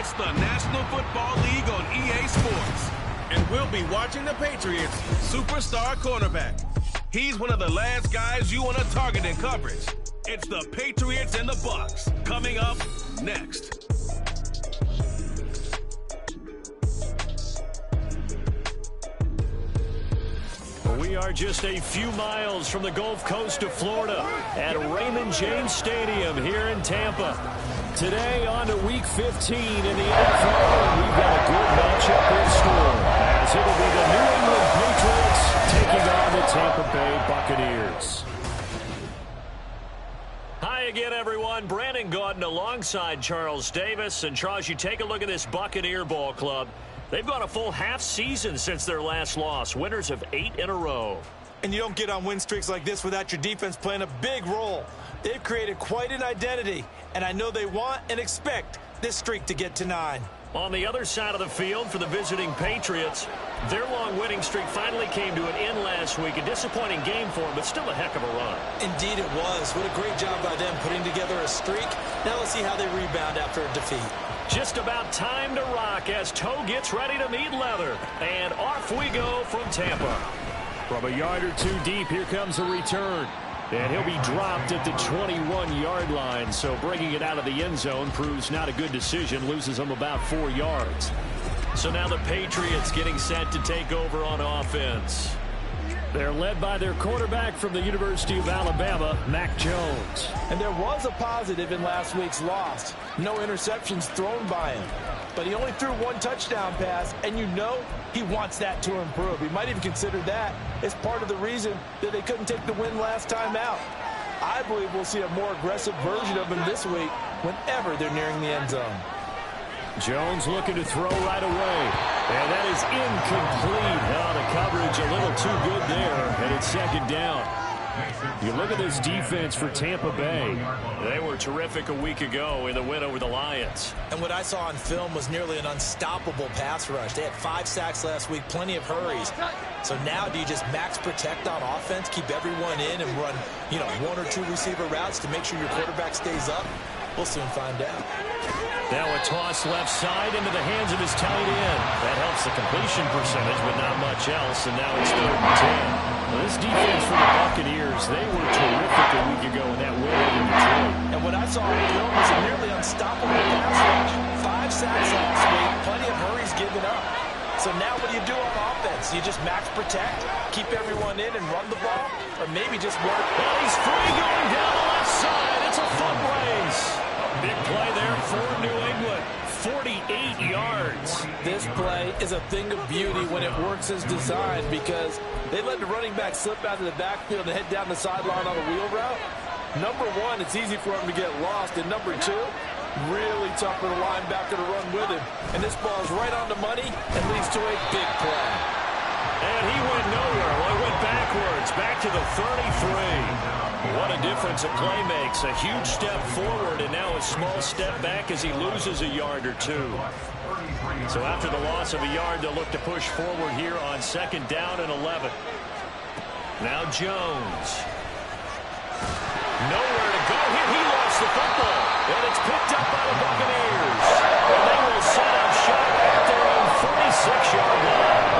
It's the National Football League on EA Sports. And we'll be watching the Patriots' superstar cornerback. He's one of the last guys you want to target in coverage. It's the Patriots and the Bucs. Coming up next. We are just a few miles from the Gulf Coast of Florida at Raymond James Stadium here in Tampa. Today on to Week 15 in the NFL, and we've got a good matchup in store as it'll be the New England Patriots taking on the Tampa Bay Buccaneers. Hi again, everyone. Brandon Gaudin alongside Charles Davis. And Charles, you take a look at this Buccaneer ball club. They've gone a full half season since their last loss, winners of 8 in a row. And you don't get on win streaks like this without your defense playing a big role. They've created quite an identity, and I know they want and expect this streak to get to 9. On the other side of the field for the visiting Patriots, their long winning streak finally came to an end last week. A disappointing game for them, but still a heck of a run. Indeed it was. What a great job by them putting together a streak. Now let's see how they rebound after a defeat. Just about time to rock as Toe gets ready to meet leather. And off we go from Tampa. From a yard or two deep, here comes a return. And he'll be dropped at the 21-yard line. So bringing it out of the end zone proves not a good decision. Loses them about 4 yards. So now the Patriots getting set to take over on offense. They're led by their quarterback from the University of Alabama, Mac Jones. And there was a positive in last week's loss. No interceptions thrown by him. But he only threw 1 touchdown pass, and you know he wants that to improve. He might even consider that as part of the reason that they couldn't take the win last time out. I believe we'll see a more aggressive version of him this week whenever they're nearing the end zone. Jones looking to throw right away. And that is incomplete. Oh, the coverage a little too good there, and it's second down. You look at this defense for Tampa Bay. They were terrific a week ago in the win over the Lions. And what I saw on film was nearly an unstoppable pass rush. They had 5 sacks last week, plenty of hurries. So now do you just max protect on offense, keep everyone in, and run, 1 or 2 receiver routes to make sure your quarterback stays up? We'll soon find out. Now a toss left side into the hands of his tight end. That helps the completion percentage, but not much else. And now it's 3rd and 10. Well, this defense for the Buccaneers, they were terrific a week ago in that win over Detroit. And what I saw on film was a nearly unstoppable pass rush. 5 sacks last week, plenty of hurries given up. So now what do you do on offense? You just max protect, keep everyone in and run the ball? Or maybe just work? Well, he's free going down the left side. It's a foot race. Big play there for New England. 48 yards. This play is a thing of beauty when it works as designed because they let the running back slip out of the backfield and head down the sideline on a wheel route. Number 1, it's easy for him to get lost. And number 2, really tough for the linebacker to run with him. And this ball is right on the money and leads to a big play. And he went nowhere. Well, he went backwards, back to the 33. What a difference a play makes. A huge step forward and now a small step back as he loses a yard or 2. So after the loss of a yard, they'll look to push forward here on 2nd down and 11. Now Jones. Nowhere to go here. He lost the football. And it's picked up by the Buccaneers. And they will set up shop at their own 46-yard line.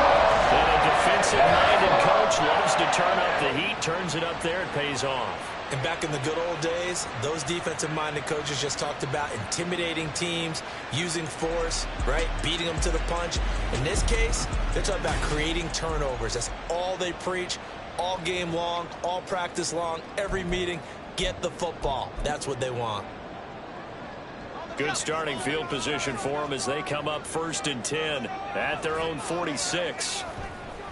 And a defensive-minded coach loves to turn up the heat, turns it up there, it pays off. And back in the good old days, those defensive-minded coaches just talked about intimidating teams, using force, right, beating them to the punch. In this case, they're talking about creating turnovers. That's all they preach, all game long, all practice long, every meeting. Get the football. That's what they want. Good starting field position for them as they come up 1st and 10 at their own 46.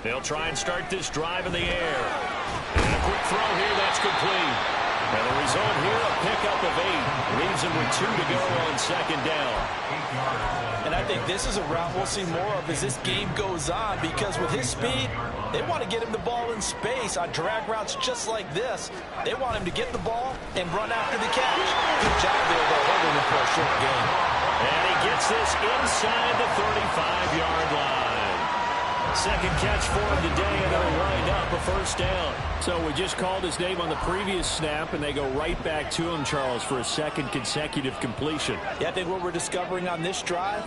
They'll try and start this drive in the air. And a quick throw here, that's complete. And the result here, a pickup of 8. Leaves them with 2 to go on 2nd down. And I think this is a route we'll see more of as this game goes on because with his speed, they want to get him the ball in space on drag routes just like this. They want him to get the ball and run after the catch. Good job there, though, holding him for a short gain. And he gets this inside the 35-yard line. Second catch for him today, and it'll wind up a first down. So we just called his name on the previous snap, and they go right back to him, Charles, for a second consecutive completion. Yeah, I think what we're discovering on this drive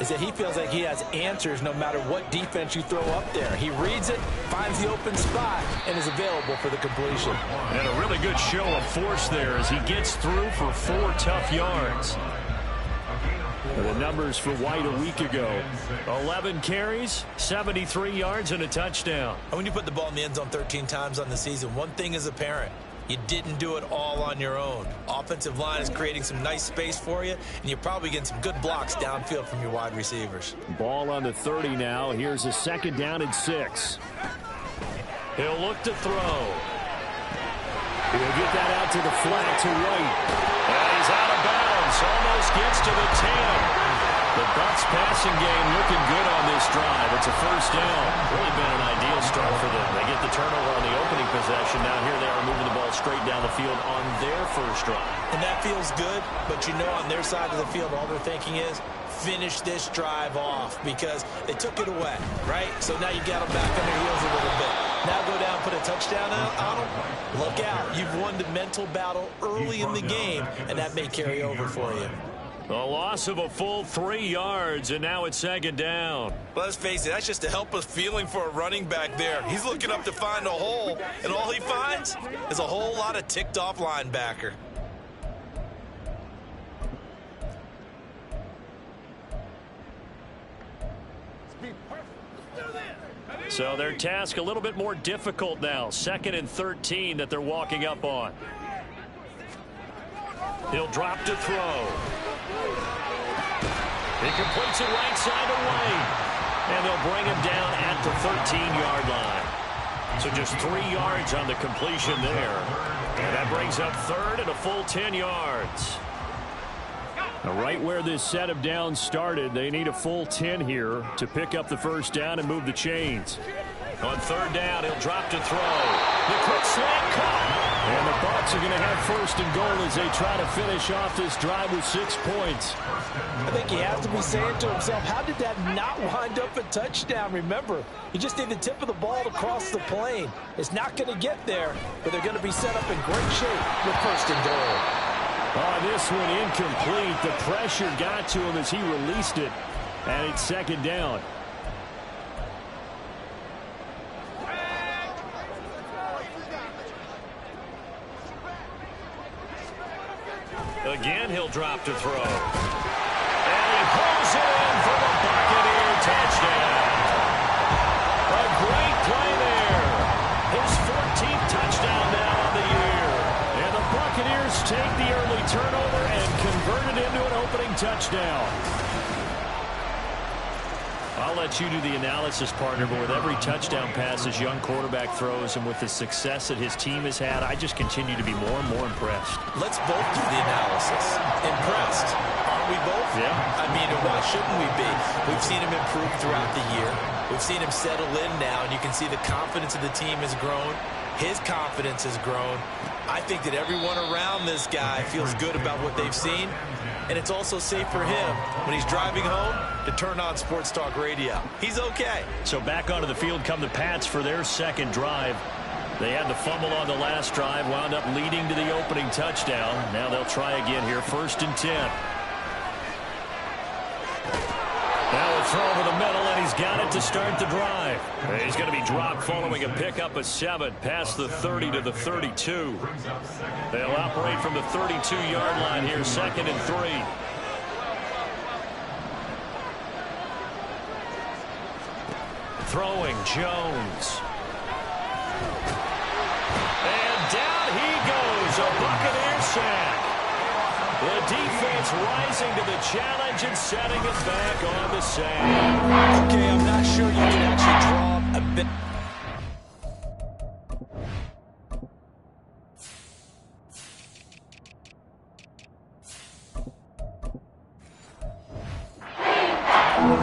is that he feels like he has answers no matter what defense you throw up there. He reads it, finds the open spot, and is available for the completion. And a really good show of force there as he gets through for 4 tough yards. The numbers for White a week ago: 11 carries, 73 yards, and a touchdown. And when you put the ball in the end zone 13 times on the season, one thing is apparent. You didn't do it all on your own. Offensive line is creating some nice space for you, and you're probably getting some good blocks downfield from your wide receivers. Ball on the 30 now. Here's a 2nd down and 6. He'll look to throw. He'll get that out to the flat to White. And he's out of bounds. Almost gets to the 10. The Bucs passing game looking good on this drive. It's a first down. Really been an ideal start for them. They get the turnover on the opening possession. Now here they are moving the ball straight down the field on their first drive. And that feels good, but you know on their side of the field all they're thinking is finish this drive off because they took it away, right? So now you got them back on their heels a little bit. Now go down, put a touchdown on them. Look out. You've won the mental battle early in the game, and that may carry over for you. A loss of a full 3 yards, and now it's 2nd down. Well, let's face it, that's just a helpless feeling for a running back there. He's looking up to find a hole, and all he finds is a whole lot of ticked-off linebacker. So their task a little bit more difficult now. 2nd and 13 that they're walking up on. He'll drop to throw. He completes it right side away. And they'll bring him down at the 13-yard line. So just 3 yards on the completion there. And that brings up 3rd and a full 10 yards. Now right where this set of downs started, they need a full 10 here to pick up the first down and move the chains. On 3rd down, he'll drop to throw. The quick slant caught. And the Bucs are going to have 1st and goal as they try to finish off this drive with 6 points. I think he has to be saying to himself, how did that not wind up a touchdown? Remember, you just need the tip of the ball to cross the plane. It's not going to get there, but they're going to be set up in great shape with 1st and goal. Oh, this one incomplete. The pressure got to him as he released it. And it's 2nd down. Again, he'll drop to throw. And he pulls it in for the Buccaneer touchdown. A great play there. His 14th touchdown now on the year. And the Buccaneers take the early turnover and convert it into an opening touchdown. I'll let you do the analysis, partner, but with every touchdown pass this young quarterback throws and with the success that his team has had, I just continue to be more and more impressed. Let's both do the analysis. Impressed. Aren't we both? Yeah. I mean, why shouldn't we be? We've seen him improve throughout the year. We've seen him settle in now, and you can see the confidence of the team has grown. His confidence has grown. I think that everyone around this guy feels good about what they've seen. And it's also safe for him when he's driving home to turn on Sports Talk Radio. He's okay. So back onto the field come the Pats for their 2nd drive. They had the fumble on the last drive, wound up leading to the opening touchdown. Now they'll try again here, 1st and 10. Now a throw over the middle, and he's got it to start the drive. He's going to be dropped following a pickup of 7 past the 30 to the 32. They'll operate from the 32-yard line here, 2nd and 3. Throwing Jones. And down he goes, a Buccaneer sack. The defense rising to the challenge and setting it back on the sack. Okay, I'm not sure you can actually draw a bit.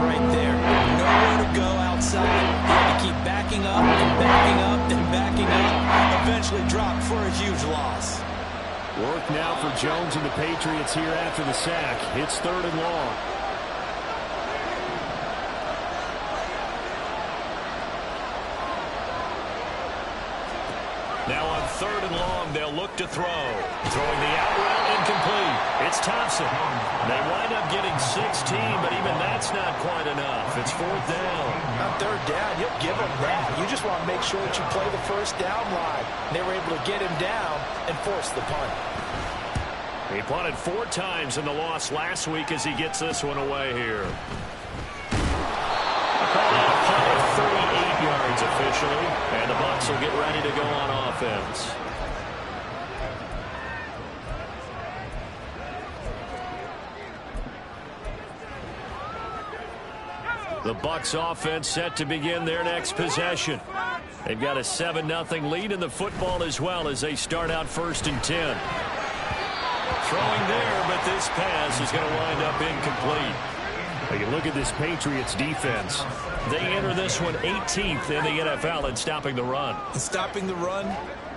Right there. Nowhere to go outside. He had to keep backing up and backing up and backing up. Eventually dropped for a huge loss. Work now for Jones and the Patriots here after the sack. It's 3rd and long. they'll look to throw. Throwing the out route, incomplete. It's Thompson. They wind up getting 16, but even that's not quite enough. It's fourth down. On third down, you'll give them that. You just want to make sure that you play the first down line. They were able to get him down and force the punt. He punted 4 times in the loss last week as he gets this one away here. Call that a punt of 38 yards officially, and the Bucs will get ready to go on offense. The Bucs offense set to begin their next possession. They've got a 7-0 lead in the football as well as they start out 1st and 10. Throwing there, but this pass is going to wind up incomplete. Now you look at this Patriots defense. They enter this one 18th in the NFL in stopping the run. And stopping the run,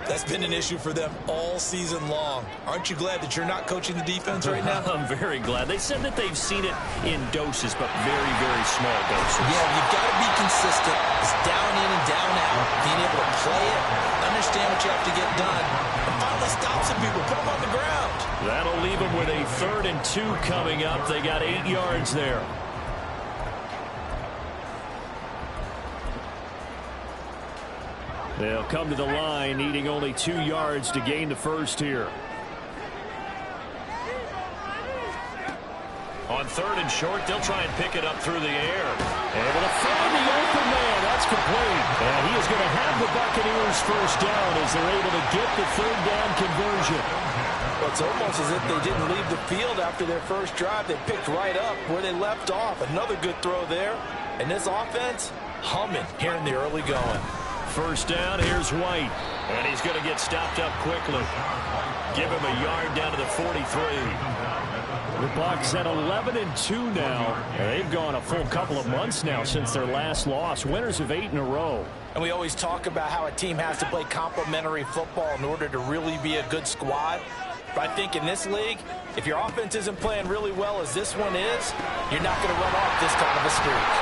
that's been an issue for them all season long. Aren't you glad that you're not coaching the defense right now? I'm very glad. They said that they've seen it in doses, but very, very small doses. Yeah, you've got to be consistent. It's down in and down out. Being able to play it, understand what you have to get done, and finally stop some people, put them on the ground. That'll leave them with a 3rd and 2 coming up. They got 8 yards there. They'll come to the line, needing only 2 yards to gain the first here. On 3rd and short, they'll try and pick it up through the air. Able to find the open man. That's complete. And he is going to have the Buccaneers first down as they're able to get the 3rd down conversion. Well, it's almost as if they didn't leave the field after their first drive. They picked right up where they left off. Another good throw there. And this offense, humming here in the early going. First down, here's White. And he's going to get stopped up quickly. Give him a yard down to the 43. The Bucs at 11-2 now. And they've gone a full couple of months now since their last loss. Winners of 8 in a row. And we always talk about how a team has to play complementary football in order to really be a good squad. But I think in this league, if your offense isn't playing really well as this one is, you're not going to run off this kind of a streak.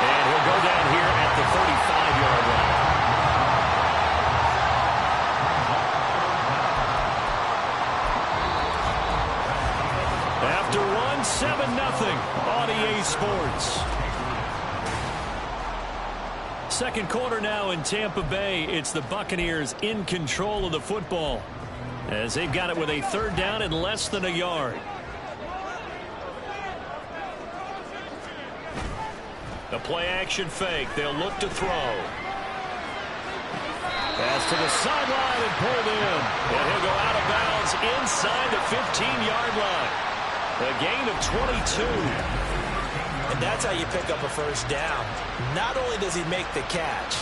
And he'll go down here at the 35-yard line. After one, 7-0 on EA Sports. Second quarter now in Tampa Bay. It's the Buccaneers in control of the football as they've got it with a 3rd down and less than a yard. The play-action fake. They'll look to throw. Pass to the sideline and pulled in. And he'll go out of bounds inside the 15-yard line. A gain of 22. And that's how you pick up a first down. Not only does he make the catch,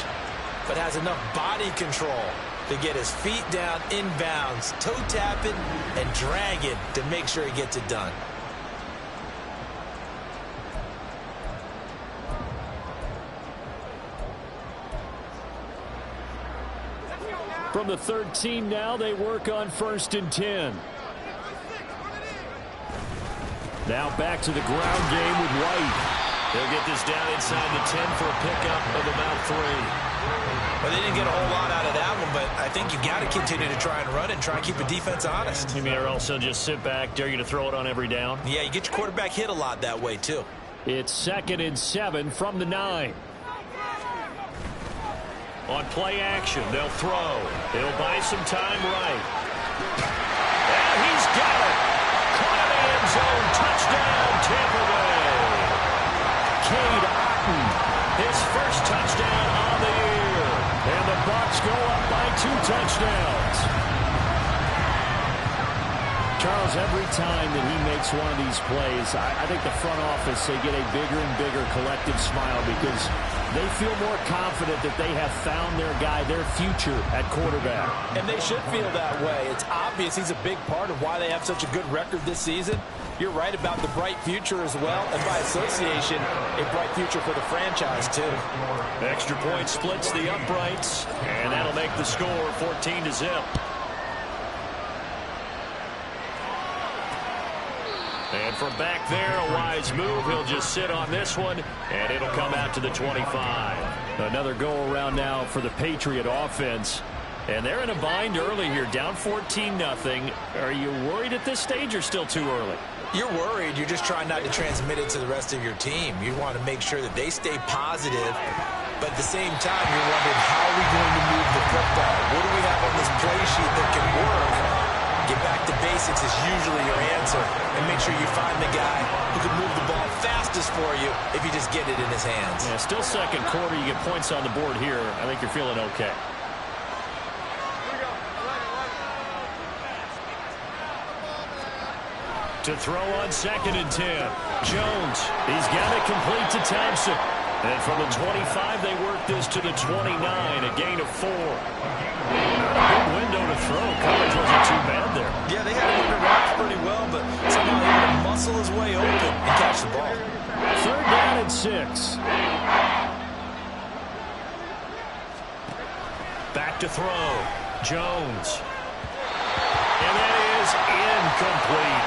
but has enough body control to get his feet down inbounds, toe tapping, and dragging to make sure he gets it done. From the 13 now, they work on 1st and 10. Now back to the ground game with White. They'll get this down inside the 10 for a pickup of about 3. Well, they didn't get a whole lot out of that one, but I think you got to continue to try and run and try and keep the defense honest. You mean or else they'll just sit back, dare you to throw it on every down? Yeah, you get your quarterback hit a lot that way, too. It's 2nd and 7 from the 9. On play action, they'll throw. They'll buy some time right. And he's got it. Caught in the end zone. Touchdown, Tampa Bay. Cade Otton, his first touchdown on the year. And the Bucs go up by 2 touchdowns. Charles, every time that he makes one of these plays, I think the front office, they get a bigger and bigger collective smile because they feel more confident that they have found their guy, their future at quarterback. And they should feel that way. It's obvious he's a big part of why they have such a good record this season. You're right about the bright future as well, and by association, a bright future for the franchise, too. Extra point splits the uprights, and that'll make the score 14-0. And from back there, a wise move. He'll just sit on this one, and it'll come out to the 25. Another go-around now for the Patriot offense. And they're in a bind early here, down 14-0. Are you worried at this stage or still too early? You're worried. You're just trying not to transmit it to the rest of your team. You want to make sure that they stay positive, but at the same time, you're wondering, how are we going to move the football? What do we have on this play sheet that can work? Get back to basics is usually your answer, and make sure you find the guy who can move the ball fastest for you if you just get it in his hands. Yeah, still second quarter. You get points on the board here. I think you're feeling okay. To throw on 2nd and 10. Jones, he's got it complete to Thompson. And from the 25, they work this to the 29, a gain of 4. Not a big window to throw. Coverage wasn't too bad there. Yeah, they had him under wraps pretty well, but somehow he had to muscle his way open and catch the ball. 3rd down and 6. Back to throw. Jones. And that is incomplete.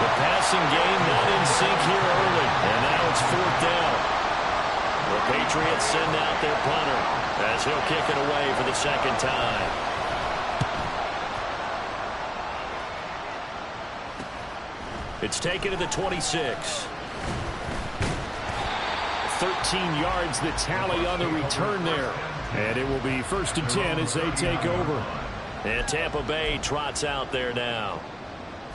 The passing game not in sync here early. And now it's 4th down. The Patriots send out their punter as he'll kick it away for the 2nd time. It's taken to the 26. 13 yards the tally on the return there. And it will be 1st and 10 as they take over. And Tampa Bay trots out there now.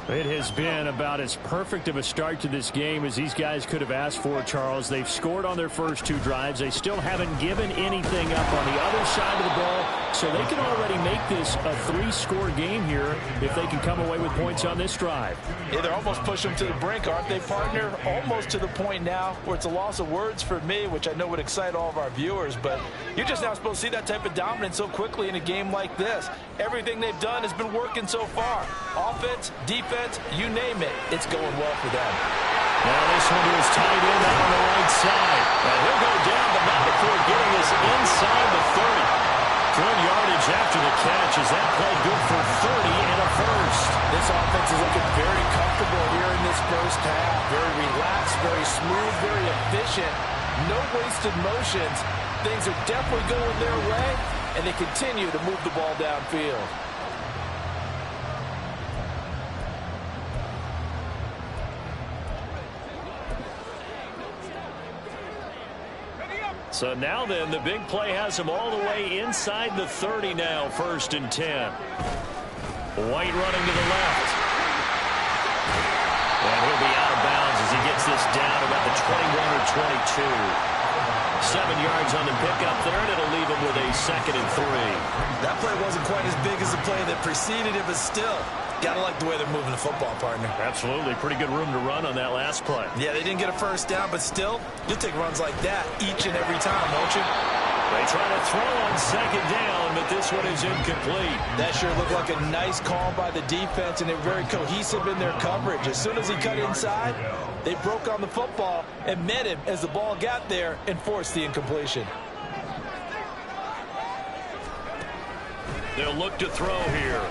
It has been about as perfect of a start to this game as these guys could have asked for, Charles. They've scored on their first 2 drives. They still haven't given anything up on the other side of the ball, so they can already make this a 3-score game here if they can come away with points on this drive. Yeah, they're almost pushing them to the brink, aren't they, partner? Almost to the point now where it's a loss of words for me, which I know would excite all of our viewers, but you're just not supposed to see that type of dominance so quickly in a game like this. Everything they've done has been working so far. Offense, defense, you name it, it's going well for them. Now this one is tight end out on the right side. And he'll go down, but not before getting us inside the 30. Good yardage after the catch. Is that play good for 30 and a first? This offense is looking very comfortable here in this first half. Very relaxed, very smooth, very efficient. No wasted motions. Things are definitely going their way, and they continue to move the ball downfield. So now then, the big play has him all the way inside the 30 now, 1st and 10. White running to the left. And he'll be out of bounds as he gets this down about the 21 or 22. 7 yards on the pickup there, and it'll leave him with a 2nd and 3. That play wasn't quite as big as the play that preceded it, but still, gotta like the way they're moving the football, partner. Absolutely. Pretty good room to run on that last play. Yeah, they didn't get a first down, but still, you'll take runs like that each and every time, won't you? They try to throw on 2nd down, but this one is incomplete. That sure looked like a nice call by the defense, and they're very cohesive in their coverage. As soon as he cut inside, they broke on the football and met him as the ball got there and forced the incompletion. They'll look to throw here.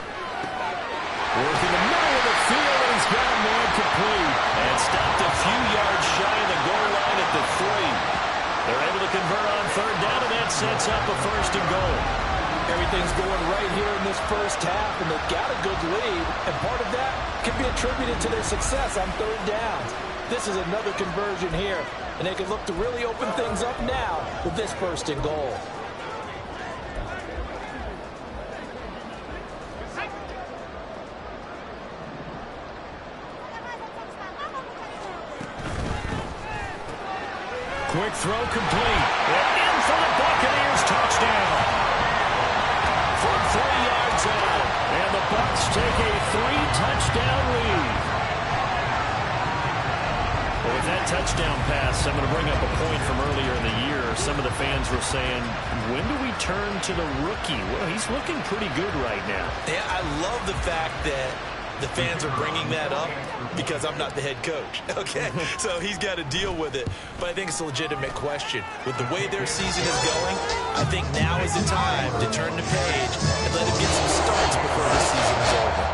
Working the middle of the field, and he's got a man complete. And stopped a few yards shy of the goal line at the 3. They're able to convert on 3rd down, and that sets up a 1st and goal. Everything's going right here in this first half, and they've got a good lead. And part of that can be attributed to their success on 3rd downs. This is another conversion here, and they can look to really open things up now with this 1st and goal. Quick throw complete. In for the Buccaneers, touchdown. From 3 yards out. And the Bucs take a 3-touchdown lead. Well, with that touchdown pass, I'm going to bring up a point from earlier in the year. Some of the fans were saying, when do we turn to the rookie? Well, he's looking pretty good right now. Yeah, I love the fact that the fans are bringing that up because I'm not the head coach, okay? So he's got to deal with it. But I think it's a legitimate question. With the way their season is going, I think now is the time to turn the page and let him get some starts before the season is over.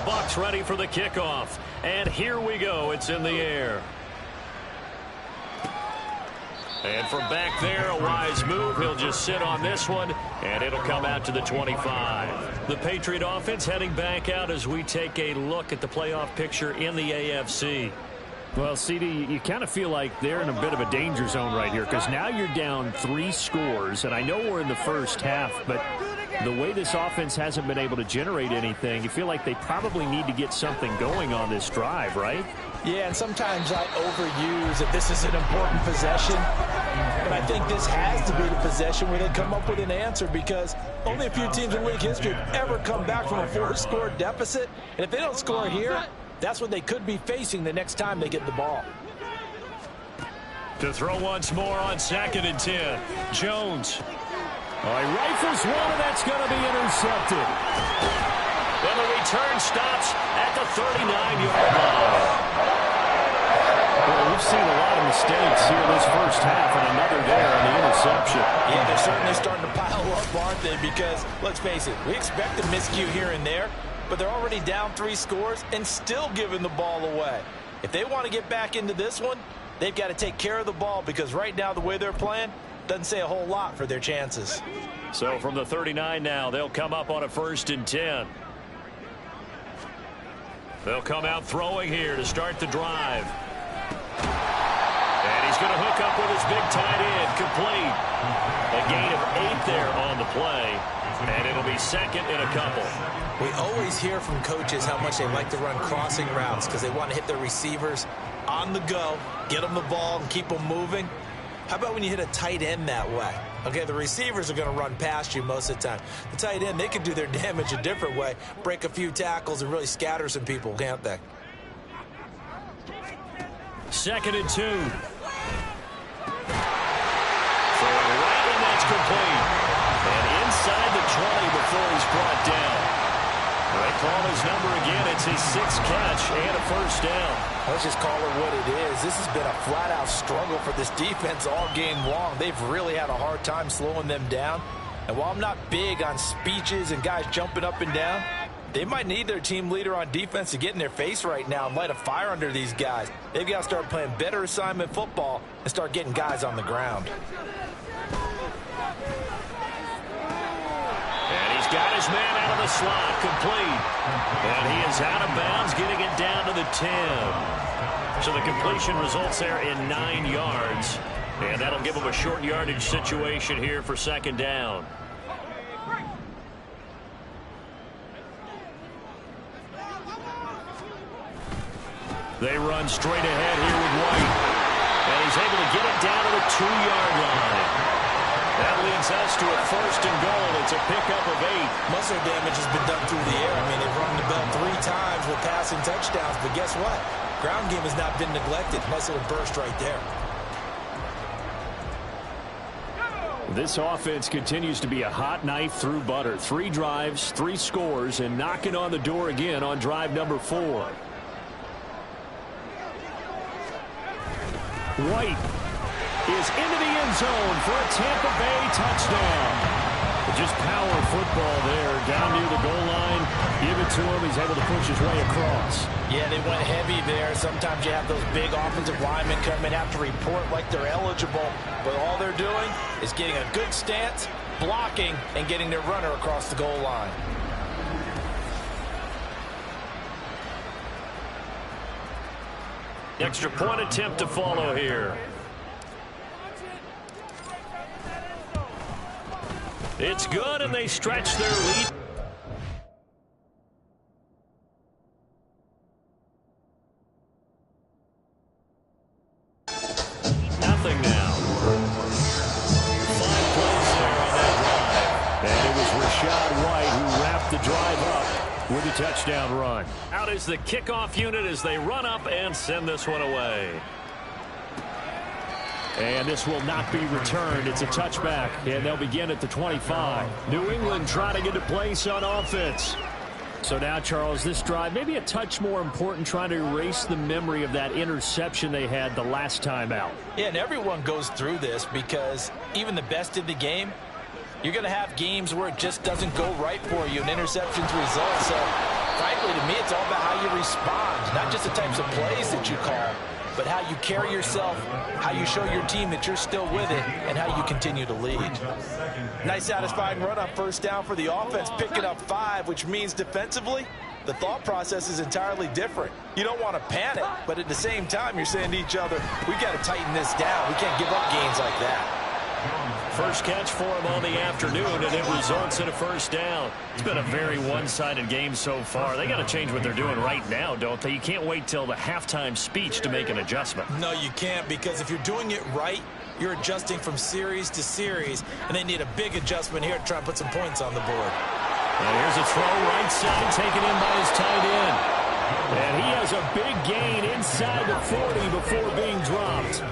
Bucs ready for the kickoff. And here we go. It's in the air. And from back there, a wise move. He'll just sit on this one, and it'll come out to the 25. The Patriot offense heading back out as we take a look at the playoff picture in the AFC. Well, CD, you kind of feel like they're in a bit of a danger zone right here because now you're down 3 scores, and I know we're in the first half, but the way this offense hasn't been able to generate anything, you feel like they probably need to get something going on this drive, right? Yeah, and sometimes I overuse that this is an important possession, but I think this has to be the possession where they come up with an answer because only a few teams in league history have ever come back from a 4-score deficit, and if they don't score here, that's what they could be facing the next time they get the ball. To throw once more on 2nd and 10. Jones. Oh, he rifles one, and that's going to be intercepted. And the return stops at the 39-yard line. Well, we've seen a lot of mistakes here this first half, and another there on the interception. Yeah, they're certainly starting to pile up, aren't they? Because, let's face it, we expect a miscue here and there, but they're already down 3 scores and still giving the ball away. If they want to get back into this one, they've got to take care of the ball because right now the way they're playing doesn't say a whole lot for their chances. So from the 39 now, they'll come up on a 1st and 10. They'll come out throwing here to start the drive. And he's going to hook up with his big tight end, complete. A gain of 8 there on the play, and it'll be 2nd and a couple. We always hear from coaches how much they like to run crossing routes because they want to hit their receivers on the go, get them the ball, and keep them moving. How about when you hit a tight end that way? Okay, the receivers are going to run past you most of the time. The tight end, they can do their damage a different way, break a few tackles, and really scatter some people, can't they? 2nd and 2. Throwing right, and that's complete. And inside the 20 before he's brought down. They call his number again. It's his 6th catch and a 1st down. Let's just call it what it is. This has been a flat-out struggle for this defense all game long. They've really had a hard time slowing them down. And while I'm not big on speeches and guys jumping up and down, they might need their team leader on defense to get in their face right now and light a fire under these guys. They've got to start playing better assignment football and start getting guys on the ground. And he's got his man out of the slot, complete. And he is out of bounds, getting it down to the 10. So the completion results there in 9 yards. And that'll give him a short yardage situation here for 2nd down. They run straight ahead here with White. And he's able to get it down to the 2-yard line. That leads us to a 1st and goal. It's a pickup of 8. Muscle damage has been done through the air. I mean, they've rung the bell 3 times with passing touchdowns. But guess what? Ground game has not been neglected. Muscle burst right there. This offense continues to be a hot knife through butter. 3 drives, 3 scores, and knocking on the door again on drive number 4. White is into the end zone for a Tampa Bay touchdown. Just power football there, down near the goal line. Give it to him. He's able to push his way across. Yeah, they went heavy there. Sometimes you have those big offensive linemen come in, have to report like they're eligible. But all they're doing is getting a good stance, blocking, and getting their runner across the goal line. Extra point attempt to follow here. It's good, and they stretch their lead. Nothing now. 5 plays there on that drive. And it was Rashad White who wrapped the drive up with a touchdown run. Out is the kickoff unit as they run up and send this one away. And this will not be returned. It's a touchback, and they'll begin at the 25. New England trying to get a place on offense. So now, Charles, this drive maybe a touch more important, trying to erase the memory of that interception they had the last time out. Yeah, and everyone goes through this because even the best in the game, you're going to have games where it just doesn't go right for you, and interceptions result. So, frankly, Ultimately, to me, it's all about how you respond, not just the types of plays that you call, but how you carry yourself, how you show your team that you're still with it, and how you continue to lead. Nice satisfying run on first down for the offense, picking up 5, which means defensively, the thought process is entirely different. You don't want to panic, but at the same time, you're saying to each other, we got to tighten this down. We can't give up gains like that. First catch for him on the afternoon, and it results in a first down. It's been a very one-sided game so far. They got to change what they're doing right now, don't they? You can't wait till the halftime speech to make an adjustment. No, you can't, because if you're doing it right, you're adjusting from series to series, and they need a big adjustment here to try and put some points on the board. And here's a throw right side, taken in by his tight end. And he has a big gain inside the 40 before being dropped.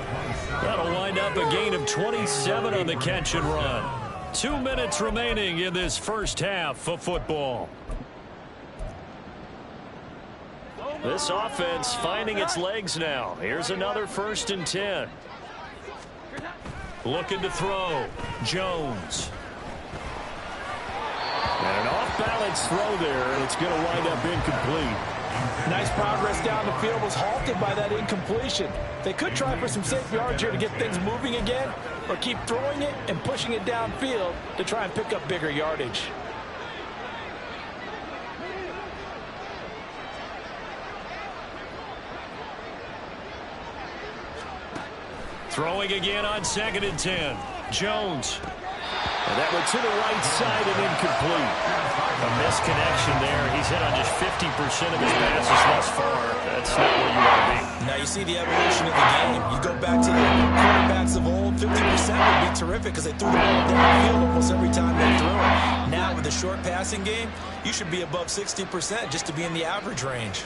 That'll wind up a gain of 27 on the catch and run. 2 minutes remaining in this first half of football. This offense finding its legs now. Here's another 1st and 10. Looking to throw. Jones. And an off-balance throw there, and it's going to wind up incomplete. Nice progress down the field was halted by that incompletion. They could try for some safe yards here to get things moving again, or keep throwing it and pushing it downfield to try and pick up bigger yardage. Throwing again on 2nd and 10. Jones. And that went to the right side and incomplete. A misconnection there. He's hit on just 50% of his passes thus far. That's not where you want to be. Now you see the evolution of the game. You go back to the quarterbacks of old, 50% would be terrific because they threw the ball downfield almost every time they threw it. Now with the short passing game, you should be above 60% just to be in the average range.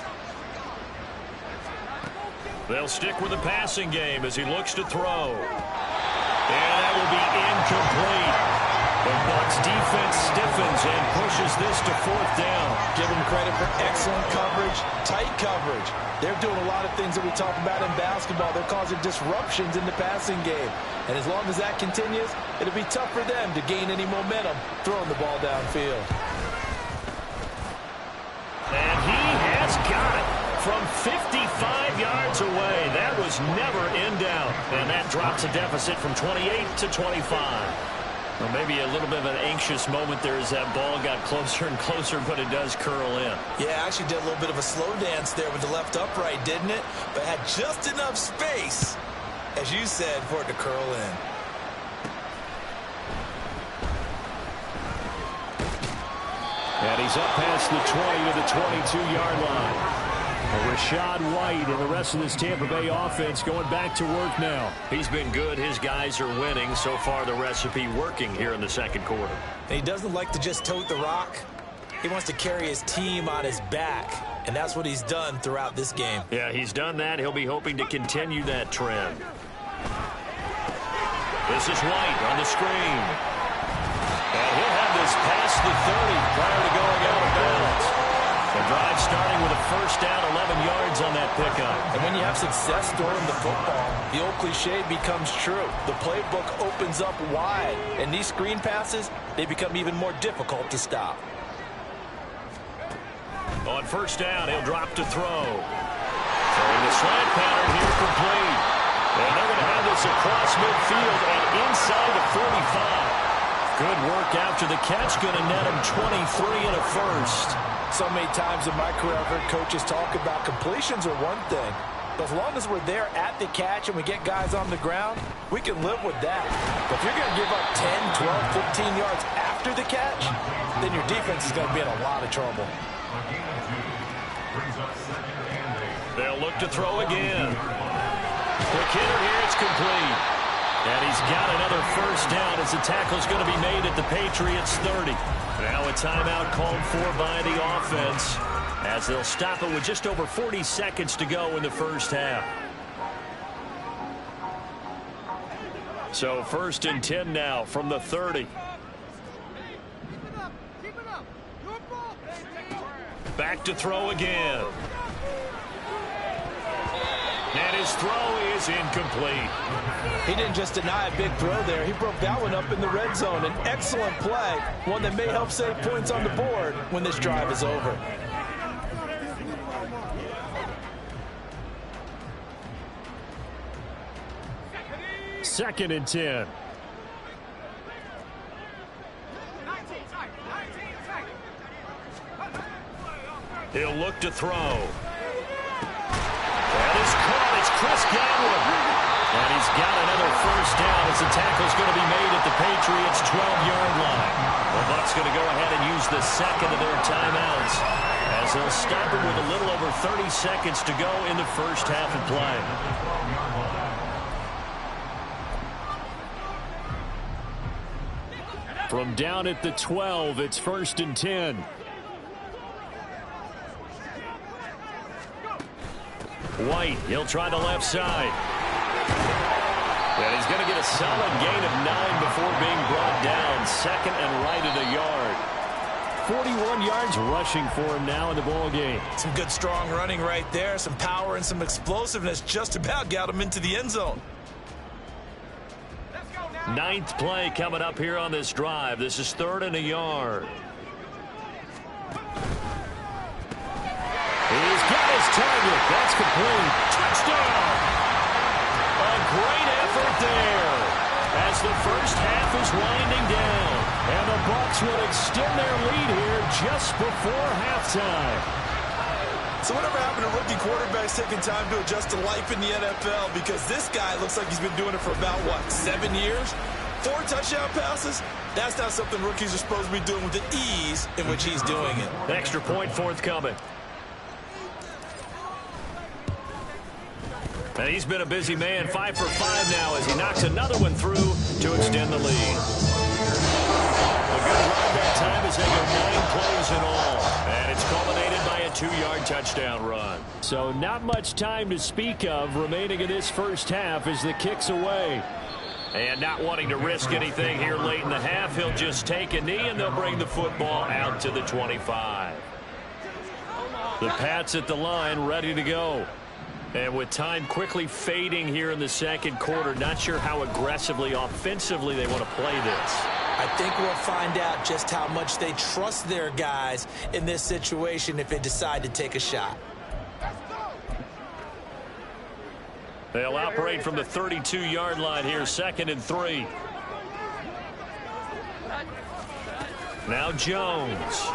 They'll stick with the passing game as he looks to throw. And that will be incomplete. The Bucs defense stiffens and pushes this to 4th down. Give them credit for excellent coverage, tight coverage. They're doing a lot of things that we talk about in basketball. They're causing disruptions in the passing game. And as long as that continues, it'll be tough for them to gain any momentum throwing the ball downfield. And he has got it from 55 yards away. That was never in doubt. And that drops a deficit from 28 to 25. Well, maybe a little bit of an anxious moment there as that ball got closer and closer, but it does curl in. Yeah, actually did a little bit of a slow dance there with the left upright, didn't it? But had just enough space, as you said, for it to curl in. And he's up past the 20 to the 22-yard line. Rashad White and the rest of this Tampa Bay offense going back to work now. He's been good. His guys are winning. So far, the recipe working here in the second quarter. And he doesn't like to just tote the rock. He wants to carry his team on his back, and that's what he's done throughout this game. Yeah, he's done that. He'll be hoping to continue that trend. This is White on the screen. And he'll have this past the 30 prior to going out of bounds. The drive starting with a 1st down, 11 yards on that pickup. And when you have success throwing the football, the old cliche becomes true. The playbook opens up wide, and these screen passes, they become even more difficult to stop. On 1st down, he'll drop to throw. Throwing the slant pattern here complete. And they're going to have this across midfield and inside the 45. Good work after the catch, going to net him 23 and a 1st. So many times in my career, I've heard coaches talk about completions are one thing. But as long as we're there at the catch and we get guys on the ground, we can live with that. But if you're going to give up 10, 12, 15 yards after the catch, then your defense is going to be in a lot of trouble. They'll look to throw again. Quick hitter here, it's complete. And he's got another 1st down as the tackle's going to be made at the Patriots 30. Now a timeout called for by the offense as they'll stop it with just over 40 seconds to go in the first half. So 1st and 10 now from the 30. Back to throw again. And his throw is incomplete. He didn't just deny a big throw there. He broke that one up in the red zone. An excellent play, one that may help save points on the board when this drive is over. 2nd and 10. He'll look to throw. That is caught. It's Chris Godwin. And he's got another first down as the tackle's going to be made at the Patriots' 12-yard line. The Bucs going to go ahead and use the second of their timeouts as they'll stop it with a little over 30 seconds to go in the first half of play. From down at the 12, it's 1st and 10. White, he'll try the left side. And he's going to get a solid gain of 9 before being brought down. 2nd and right at a yard. 41 yards rushing for him now in the ball game. Some good, strong running right there. Some power and some explosiveness just about got him into the end zone. 9th play coming up here on this drive. This is 3rd and a yard. He's got his target. That's complete. Touchdown! A great effort there as the first half is winding down. And the Bucs will extend their lead here just before halftime. So whatever happened to rookie quarterbacks taking time to adjust to life in the NFL? Because this guy looks like he's been doing it for about, 7 years? 4 touchdown passes? That's not something rookies are supposed to be doing with the ease in which he's doing it. Extra point forthcoming. And he's been a busy man, 5 for 5 now as he knocks another one through to extend the lead. A good run that time as they go 9 plays in all. And it's culminated by a 2-yard touchdown run. So not much time to speak of remaining in this first half as the kick's away. And not wanting to risk anything here late in the half, he'll just take a knee and they'll bring the football out to the 25. The Pats at the line ready to go. And with time quickly fading here in the second quarter, not sure how aggressively, offensively they want to play this. I think we'll find out just how much they trust their guys in this situation if they decide to take a shot. They'll operate from the 32-yard line here, 2nd and 3. Now Jones.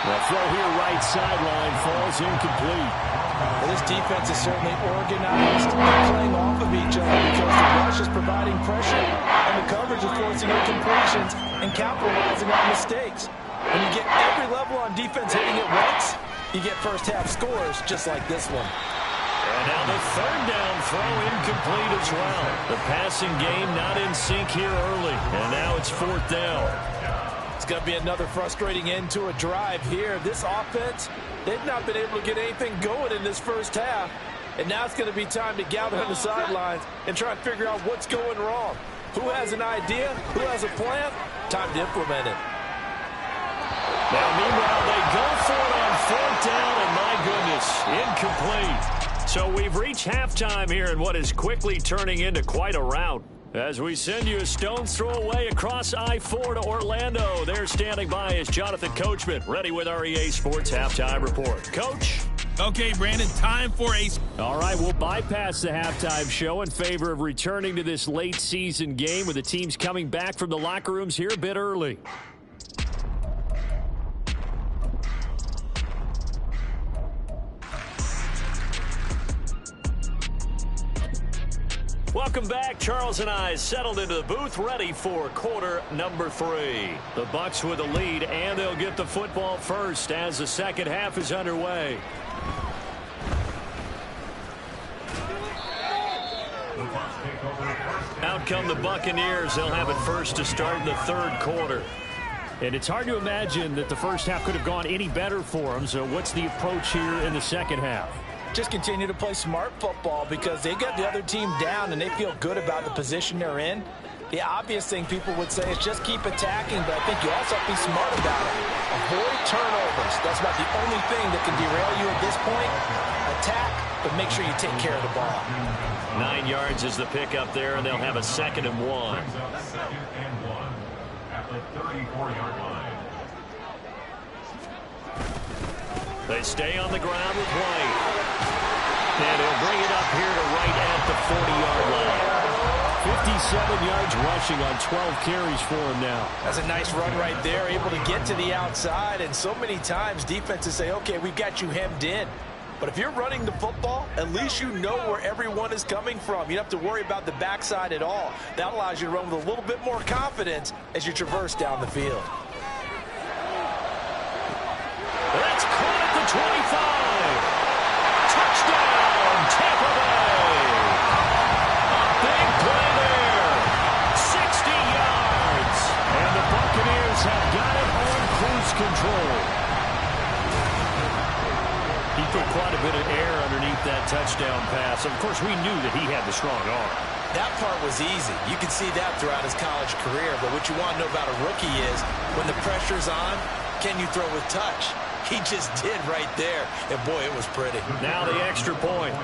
The throw here right sideline falls incomplete. Well, this defense is certainly organized and playing off of each other because the rush is providing pressure and the coverage is forcing incompletions and capitalizing on mistakes. When you get every level on defense hitting at once, you get first half scores just like this one. And now the 3rd down throw incomplete as well. The passing game not in sync here early. And now it's 4th down. It's going to be another frustrating end to a drive here. This offense, they've not been able to get anything going in this first half. And now it's going to be time to gather on the sidelines and try and figure out what's going wrong. Who has an idea? Who has a plan? Time to implement it. Now, meanwhile, they go for it on 4th down, and my goodness, incomplete. So we've reached halftime here in what is quickly turning into quite a rout. As we send you a stone's throw away across I-4 to Orlando. There standing by is Jonathan Coachman, ready with our EA Sports Halftime Report. Coach? Okay, Brandon, time for a... All right, we'll bypass the halftime show in favor of returning to this late season game with the teams coming back from the locker rooms here a bit early. Welcome back. Charles and I settled into the booth, ready for quarter number 3. The Bucs with a lead, and they'll get the football first as the second half is underway. Out come the Buccaneers. They'll have it first to start in the 3rd quarter. And it's hard to imagine that the first half could have gone any better for them. So what's the approach here in the second half? Just continue to play smart football because they got the other team down and they feel good about the position they're in. The obvious thing people would say is just keep attacking, but I think you also have to be smart about it. Avoid turnovers. That's about the only thing that can derail you at this point. Attack, but make sure you take care of the ball. 9 yards is the pickup there, and they'll have a 2nd and 1. Second and 1 at the 34-yard line. They stay on the ground with White. And he'll bring it up here to right at the 40-yard line. 57 yards rushing on 12 carries for him now. That's a nice run right there, able to get to the outside. And so many times defenses say, okay, we've got you hemmed in. But if you're running the football, at least you know where everyone is coming from. You don't have to worry about the backside at all. That allows you to run with a little bit more confidence as you traverse down the field. That's caught at the 25. Touchdown, Tampa Bay. A big play there. 60 yards. And the Buccaneers have got it on cruise control. He put quite a bit of air underneath that touchdown pass. Of course, we knew that he had the strong arm. That part was easy. You can see that throughout his college career. But what you want to know about a rookie is when the pressure's on, can you throw with touch? He just did right there. And, boy, it was pretty. Now the extra point.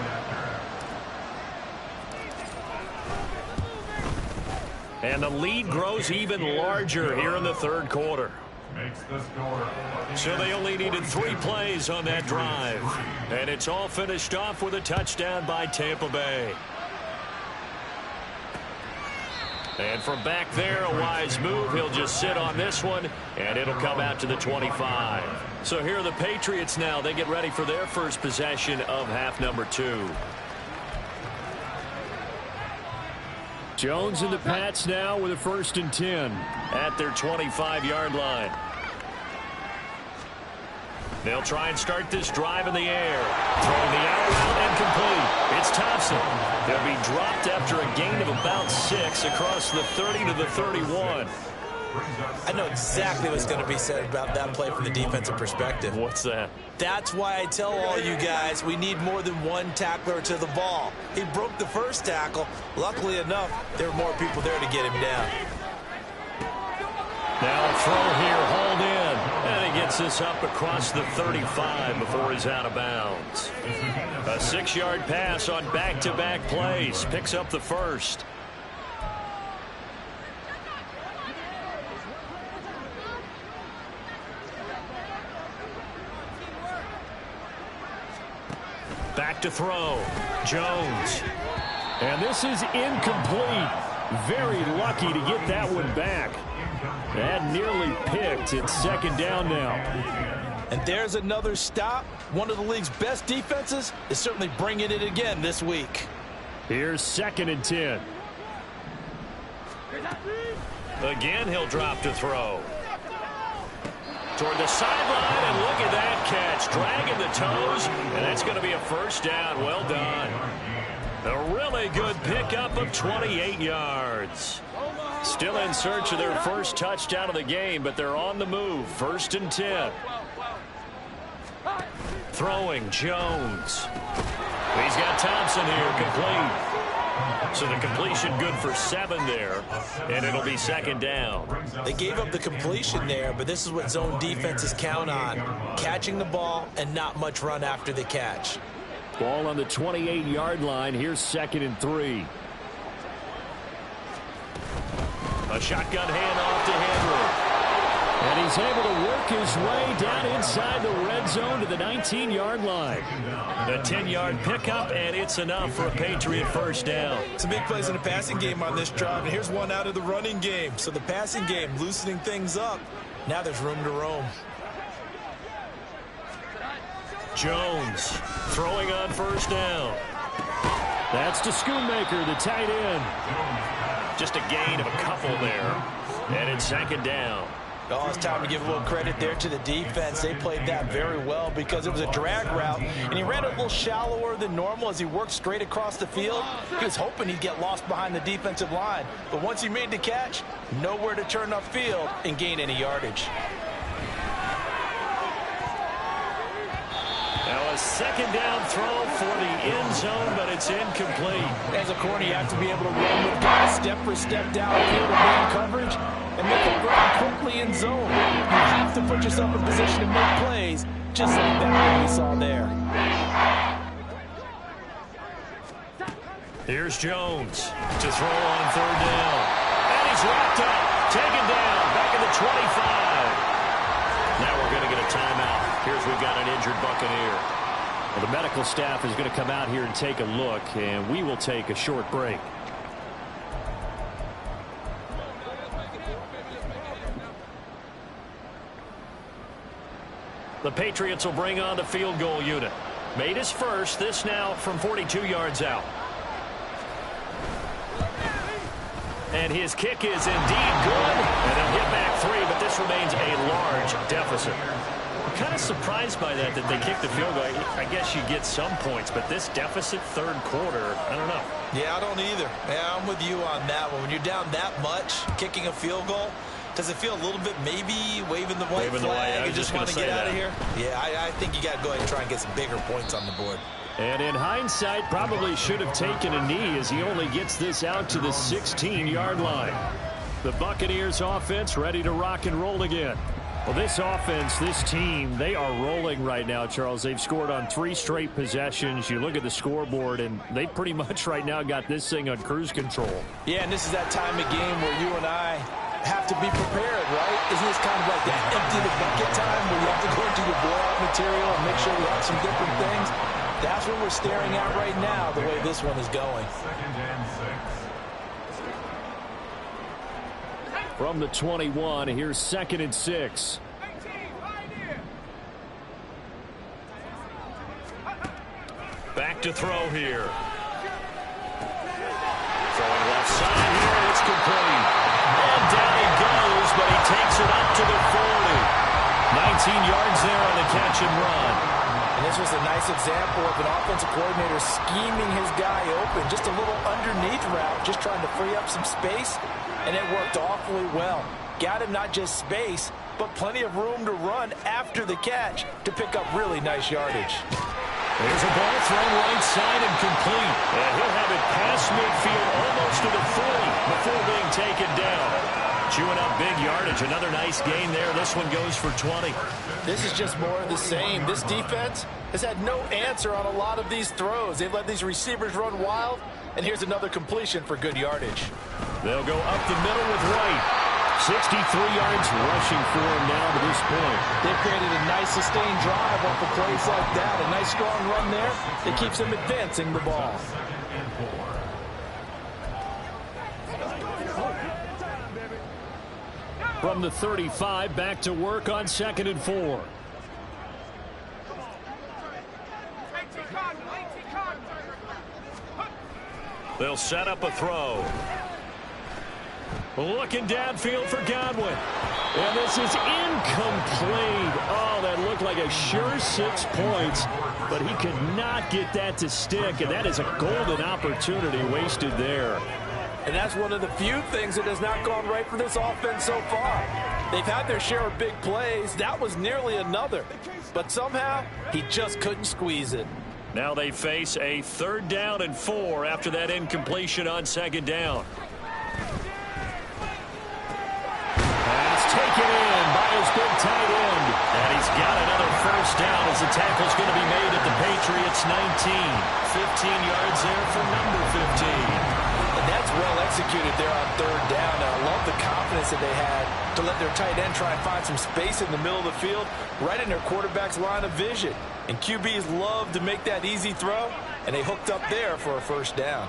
And the lead grows even larger here in the third quarter. Makes the score. So they only needed 3 plays on that drive. And it's all finished off with a touchdown by Tampa Bay. And from back there, a wise move. He'll just sit on this one, and it'll come out to the 25. So here are the Patriots now. They get ready for their first possession of half number 2. Jones and the Pats now with a 1st and 10 at their 25-yard line. They'll try and start this drive in the air. Throwing the out route and complete. It's Thompson. They'll be dropped after a gain of about 6 across the 30 to the 31. I know exactly what's going to be said about that play from the defensive perspective. What's that? That's why I tell all you guys we need more than one tackler to the ball. He broke the first tackle. Luckily enough, there were more people there to get him down. Now a throw here, hauled in. And he gets this up across the 35 before he's out of bounds. A 6-yard pass on back-to-back plays. Picks up the first. Back to throw. Jones. And this is incomplete. Very lucky to get that one back. That nearly picked. It's 2nd down now. And there's another stop. One of the league's best defenses is certainly bringing it again this week. Here's 2nd and 10. Again, he'll drop to throw. Toward the sideline, and look at that catch. Dragging the toes, and that's going to be a 1st down. Well done. A really good pickup of 28 yards. Still in search of their first touchdown of the game, but they're on the move. 1st and 10. Throwing, Jones. He's got Thompson here, complete. So the completion good for 7 there, and it'll be 2nd down. They gave up the completion there, but this is what zone defenses count on. Catching the ball and not much run after the catch. Ball on the 28-yard line. Here's 2nd and 3. A shotgun handoff to Henry. And he's able to work his way down inside the red zone to the 19-yard line. The 10-yard pickup, and it's enough for a Patriot 1st down. Some big plays in the passing game on this drive, and here's one out of the running game. So the passing game loosening things up. Now there's room to roam. Jones throwing on 1st down. That's to Schoonmaker, the tight end. Just a gain of a couple there, and it's 2nd down. Oh, it's time to give a little credit there to the defense. They played that very well because it was a drag route, and he ran a little shallower than normal as he worked straight across the field. He was hoping he'd get lost behind the defensive line, but once he made the catch, nowhere to turn upfield and gain any yardage. Now a 2nd down throw for the end zone, but it's incomplete. As a corner, you have to be able to run with guys step for step downfield and man coverage and make a ground quickly in zone. You have to put yourself in position to make plays, just like that one we saw there. Here's Jones to throw on 3rd down. And he's wrapped up, taken down, back in the 25. Now we're going to get a timeout. Here's we've got an injured Buccaneer. Well, the medical staff is going to come out here and take a look, and we will take a short break. The Patriots will bring on the field goal unit. Made his first, this now from 42 yards out. And his kick is indeed good. And they'll get back 3, but this remains a large deficit. I'm kind of surprised by that they kicked the field goal. I guess you get some points, but this deficit third quarter, I don't know. Yeah, I don't either. Yeah, I'm with you on that one. When you're down that much, kicking a field goal, does it feel a little bit maybe waving the white flag and just want to get out of here? Yeah, I think you got to go ahead and try and get some bigger points on the board. And in hindsight, probably should have taken a knee as he only gets this out to the 16-yard line. The Buccaneers offense ready to rock and roll again. Well, this offense, this team, they are rolling right now, Charles. They've scored on 3 straight possessions. You look at the scoreboard, and they pretty much right now got this thing on cruise control. Yeah, and this is that time of game where you and I have to be prepared, right? Isn't this kind of like that empty the bucket time where you have to go into your blowout material and make sure you have some different things? That's what we're staring at right now, the way this one is going. From the 21, here's 2nd and 6. Back to throw here. Throwing left side here, it's complete. And down he goes, but he takes it up to the 40. 19 yards there on the catch and run. And this was a nice example of an offensive coordinator scheming his guy open. Just a little underneath route, just trying to free up some space. And it worked awfully well. Got him not just space, but plenty of room to run after the catch to pick up really nice yardage. There's a ball thrown right side and complete. And he'll have it past midfield almost to the 40 before being taken down. Chewing up big yardage. Another nice gain there. This one goes for 20. This is just more of the same. This defense has had no answer on a lot of these throws. They've let these receivers run wild, and here's another completion for good yardage. They'll go up the middle with White. 63 yards rushing for him now to this point. They've created a nice sustained drive off of plays like that. A nice strong run there that keeps them advancing the ball. From the 35, back to work on 2nd and 4. They'll set up a throw. Looking downfield for Godwin. And this is incomplete. Oh, that looked like a sure 6 points, but he could not get that to stick, and that is a golden opportunity wasted there. And that's one of the few things that has not gone right for this offense so far. They've had their share of big plays. That was nearly another. But somehow, he just couldn't squeeze it. Now they face a 3rd down and 4 after that incompletion on 2nd down. That's taken in by his big tight end. And he's got another 1st down as the tackle's going to be made at the Patriots 19. 15 yards there for number 15. And that's well executed there on 3rd down. And I love the confidence that they had to let their tight end try and find some space in the middle of the field, right in their quarterback's line of vision. And QBs love to make that easy throw, and they hooked up there for a 1st down.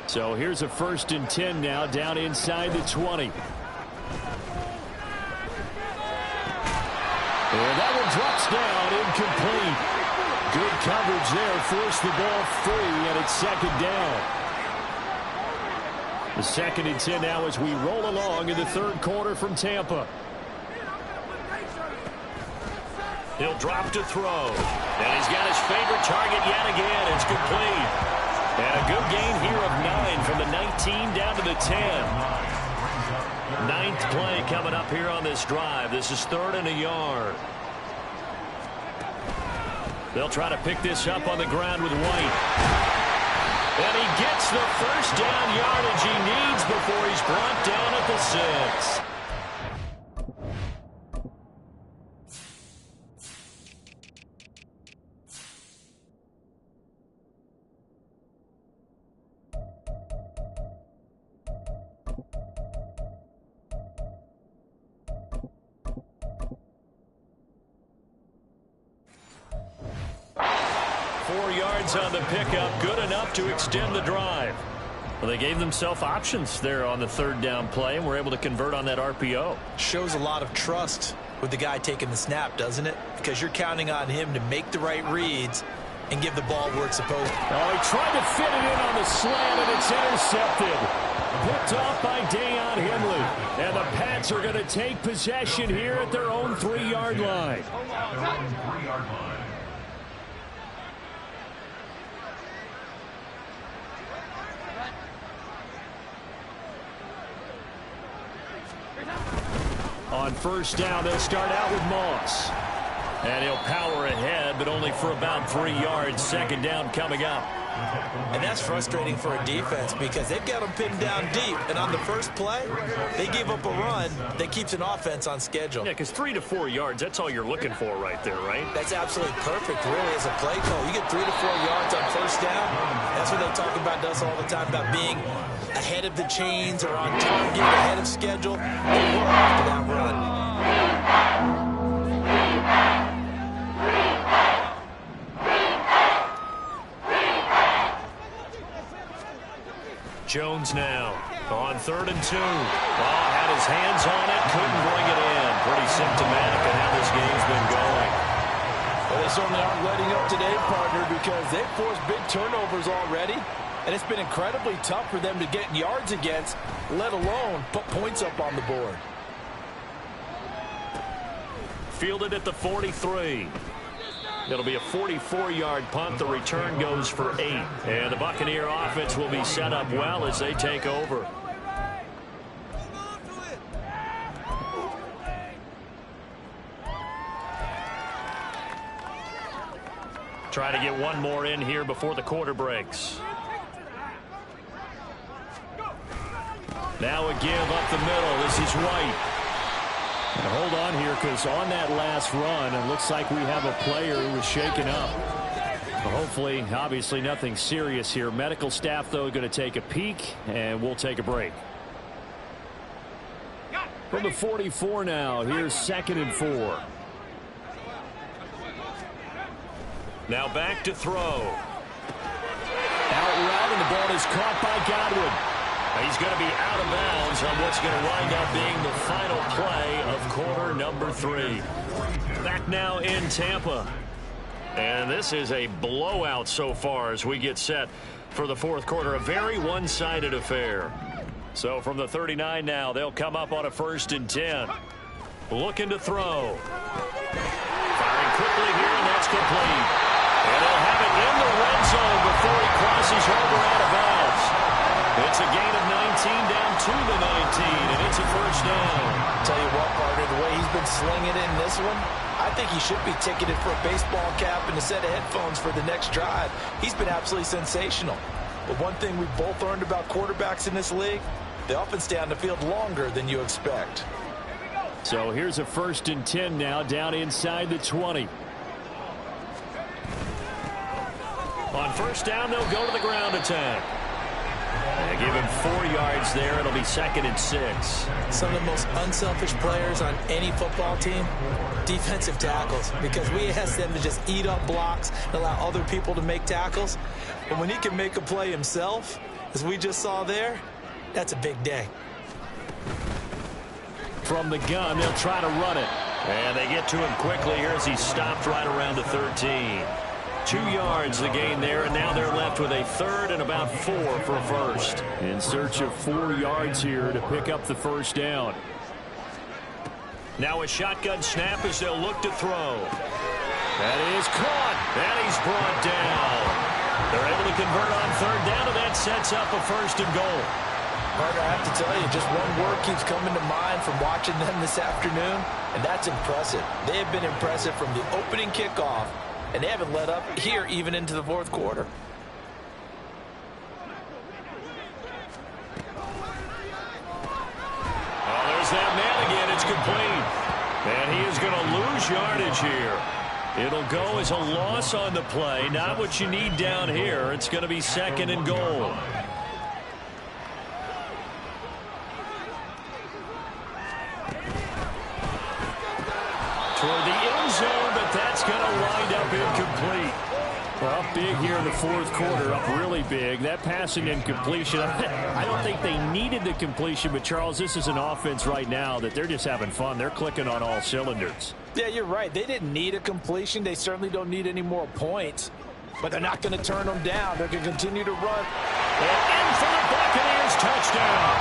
So here's a 1st and 10 now, down inside the 20. And that one drops down, incomplete. Good coverage there, forced the ball free, and it's 2nd down. The 2nd and 10 now as we roll along in the 3rd quarter from Tampa. He'll drop to throw. And he's got his favorite target yet again. It's complete. And a good gain here of 9 from the 19 down to the 10. 9th play coming up here on this drive. This is 3rd and a yard. They'll try to pick this up on the ground with White. And he gets the 1st down yardage he needs before he's brought down at the 6. On the pickup, good enough to extend the drive. Well, they gave themselves options there on the 3rd down play and were able to convert on that RPO. Shows a lot of trust with the guy taking the snap, doesn't it? Because you're counting on him to make the right reads and give the ball where it's supposed to. Oh, he tried to fit it in on the slant, and it's intercepted. Picked off by Deion Henley. And the Pats are going to take possession here at their own 3-yard line. At their own 3-yard line. On first down, they'll start out with Moss. And he'll power ahead, but only for about 3 yards. Second down coming up. And that's frustrating for a defense because they've got them pinned down deep. And on the first play, they give up a run that keeps an offense on schedule. Yeah, because 3 to 4 yards, that's all you're looking for right there, right? That's absolutely perfect, really, as a play call. You get 3 to 4 yards on first down. That's what they talk about us all the time, about being ahead of the chains or on target, ahead of schedule. They were after that run. Jones now on 3rd and 2. Had his hands on it, couldn't bring it in. Pretty symptomatic of how this game's been going. Well, they certainly aren't letting up today, partner, because they've forced big turnovers already, and it's been incredibly tough for them to get yards against, let alone put points up on the board. Fielded at the 43. It'll be a 44-yard punt. The return goes for 8. And the Buccaneer offense will be set up well as they take over. Try to get one more in here before the quarter breaks. Now a give up the middle. This is White. And hold on here, because on that last run, it looks like we have a player who was shaken up. Hopefully, obviously nothing serious here. Medical staff, though, going to take a peek, and we'll take a break. From the 44 now, here's 2nd and 4. Now back to throw. Out route, and the ball is caught by Godwin. He's going to be out of bounds on what's going to wind up being the final play of quarter number 3. Back now in Tampa. And this is a blowout so far as we get set for the 4th quarter. A very one-sided affair. So from the 39 now, they'll come up on a 1st and 10. Looking to throw. Firing quickly here, and that's complete. And they'll have it in the red zone before he crosses over out of bounds. It's a gain of 19 down to the 19, and it's a first down. Tell you what, partner, the way he's been slinging it in this one, I think he should be ticketed for a baseball cap and a set of headphones for the next drive. He's been absolutely sensational. But one thing we've both learned about quarterbacks in this league, they often stay on the field longer than you expect. So here's a 1st and 10 now, down inside the 20. On first down, they'll go to the ground attack. They give him 4 yards there. It'll be 2nd and 6. Some of the most unselfish players on any football team, defensive tackles, because we ask them to just eat up blocks and allow other people to make tackles. But when he can make a play himself, as we just saw there, that's a big day. From the gun, they'll try to run it. And they get to him quickly here as he stopped right around the 13. 2 yards the gain there, and now they're left with a 3rd and about 4 for first. In search of 4 yards here to pick up the first down. Now a shotgun snap as they'll look to throw. That is caught, and he's brought down. They're able to convert on 3rd down, and that sets up a 1st and goal. Partner, I have to tell you, just one word keeps coming to mind from watching them this afternoon, and that's impressive. They have been impressive from the opening kickoff, and they haven't let up here even into the 4th quarter. Oh, there's that man again. It's complete. And he is going to lose yardage here. It'll go as a loss on the play. Not what you need down here. It's going to be 2nd and goal. Toward the end zone, but that's going to wind up incomplete. Well, big here in the fourth quarter, up really big. That passing incompletion, I don't think they needed the completion, but Charles, this is an offense right now that they're just having fun. They're clicking on all cylinders. Yeah, you're right. They didn't need a completion. They certainly don't need any more points, but they're not going to turn them down. They're going to continue to run. And in for the Buccaneers touchdown.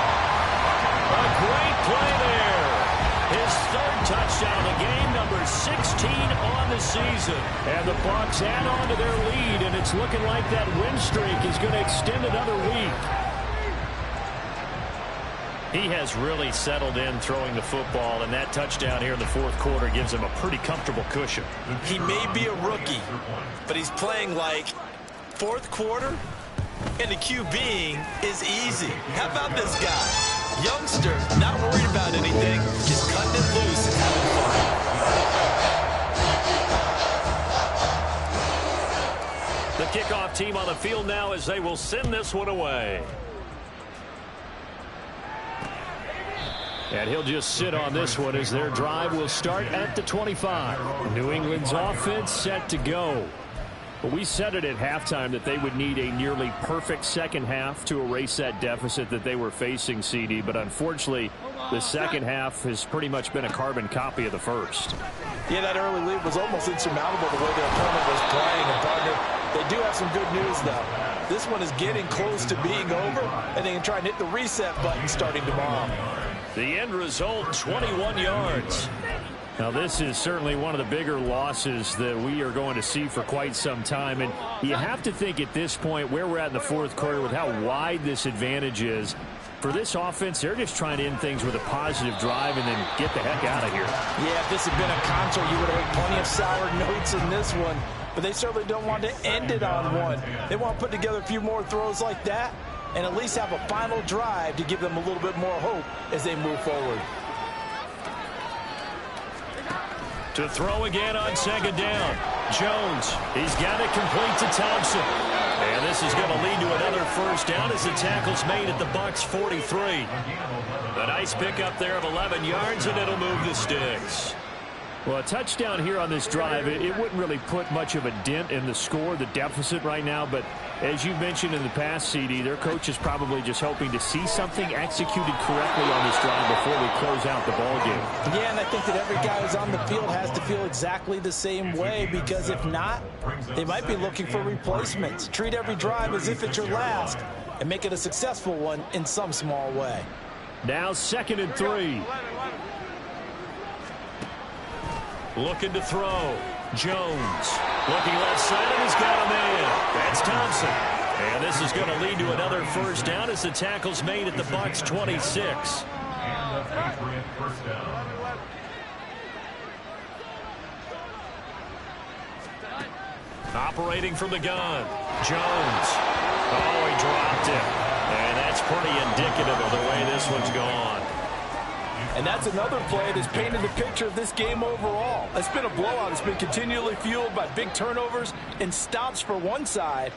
A great play there. His third touchdown of the game, number 16 on the season. And the Bucs add on to their lead, and it's looking like that win streak is going to extend another week. He has really settled in throwing the football, and that touchdown here in the fourth quarter gives him a pretty comfortable cushion. He may be a rookie, but he's playing like fourth quarter, and the QBing is easy. How about this guy? Youngster, not worried about anything, just cutting it loose and having fun. The kickoff team on the field now as they will send this one away. And he'll just sit on this one as their drive will start at the 25. New England's offense set to go. But we said it at halftime that they would need a nearly perfect second half to erase that deficit that they were facing, CD. But unfortunately, the second half has pretty much been a carbon copy of the first. Yeah, that early lead was almost insurmountable the way their opponent was playing. And partner, they do have some good news, though. This one is getting close to being over, and they can try and hit the reset button starting tomorrow. The end result, 21 yards. Now, this is certainly one of the bigger losses that we are going to see for quite some time. And you have to think at this point where we're at in the fourth quarter with how wide this advantage is. For this offense, they're just trying to end things with a positive drive and then get the heck out of here. Yeah, if this had been a concert, you would have heard plenty of sour notes in this one. But they certainly don't want to end it on one. They want to put together a few more throws like that and at least have a final drive to give them a little bit more hope as they move forward. To throw again on second down. Jones, he's got it complete to Thompson. And this is going to lead to another first down as the tackle's made at the Bucs 43. A nice pickup there of 11 yards, and it'll move the sticks. Well, a touchdown here on this drive, it wouldn't really put much of a dent in the score, the deficit right now. But as you mentioned in the past, CD, their coach is probably just hoping to see something executed correctly on this drive before we close out the ball game. Yeah, and I think that every guy who's on the field has to feel exactly the same way, because if not, they might be looking for replacements. Treat every drive as if it's your last and make it a successful one in some small way. Now 2nd and 3. Looking to throw. Jones. Looking left side, and he's got a man. That's Thompson. And this is going to lead to another first down as the tackle's made at the Bucs 26. And the Patriots first down. Operating from the gun. Jones. Oh, he dropped it. And that's pretty indicative of the way this one's gone. And that's another play that's painted the picture of this game overall. It's been a blowout. It's been continually fueled by big turnovers and stops for one side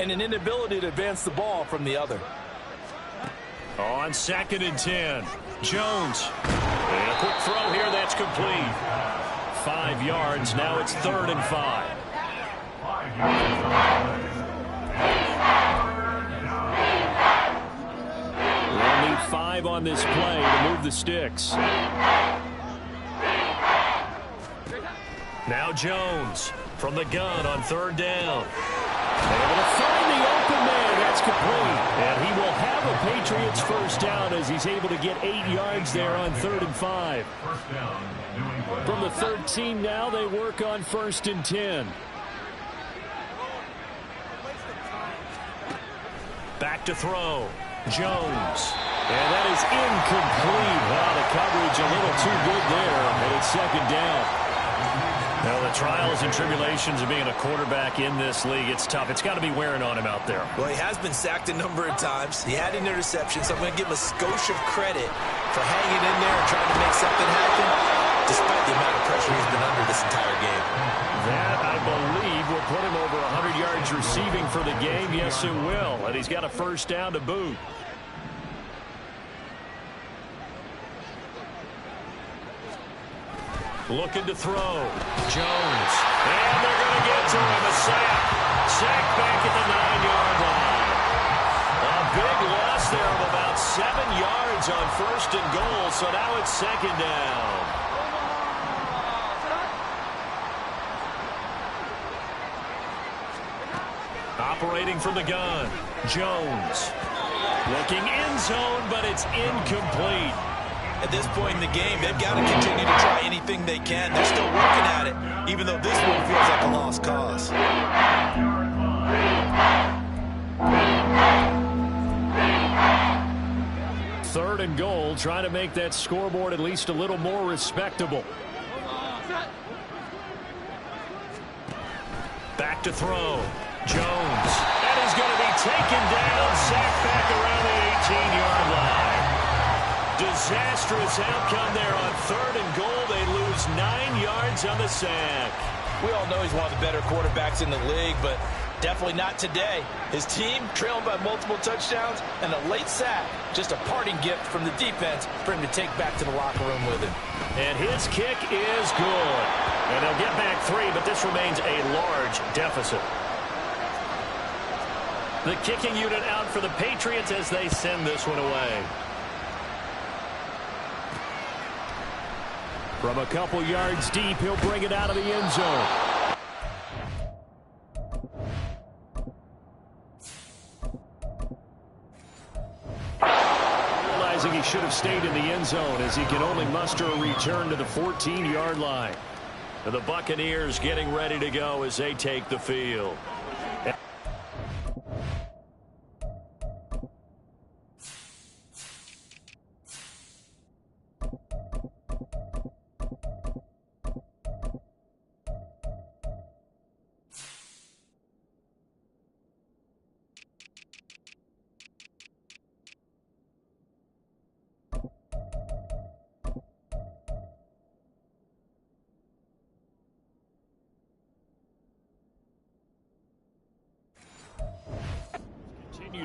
and an inability to advance the ball from the other. On 2nd and 10. Jones. And a quick throw here that's complete. 5 yards. Now it's 3rd and 5. 5 yards. We'll need 5 on this play to move the sticks. Now Jones from the gun on 3rd down. Able to find the open man. That's complete. And he will have a Patriots first down as he's able to get 8 yards there on 3rd and 5. First down, New England. From the 13 now, they work on 1st and 10. Back to throw. Jones. And that is incomplete. Wow, the coverage a little too good there. And it's 2nd down. Now, the trials and tribulations of being a quarterback in this league, it's tough. It's got to be wearing on him out there. Well, he has been sacked a number of times. He had an interception, so I'm going to give him a skosh of credit for hanging in there and trying to make something happen, despite the amount of pressure he's been under this entire game. That, I believe, will put him over 100 yards receiving for the game. Yes, it will. And he's got a first down to boot. Looking to throw. Jones. And they're going to get to him. A sack. it's second down. Operating from the gun, Jones. Looking end zone, but it's incomplete. At this point in the game, they've got to continue to try anything they can. They're still working at it, even though this one feels like a lost cause. Third and goal, trying to make that scoreboard at least a little more respectable. Back to throw. Jones. And he's going to be taken down, sacked back around the 18-yard line. Disastrous outcome there on third and goal. They lose 9 yards on the sack. We all know he's one of the better quarterbacks in the league, but definitely not today. His team trailing by multiple touchdowns and a late sack. Just a parting gift from the defense for him to take back to the locker room with him. And his kick is good. And they'll get back 3, but this remains a large deficit. The kicking unit out for the Patriots as they send this one away. From a couple yards deep, he'll bring it out of the end zone. Realizing he should have stayed in the end zone as he can only muster a return to the 14-yard line. And the Buccaneers getting ready to go as they take the field.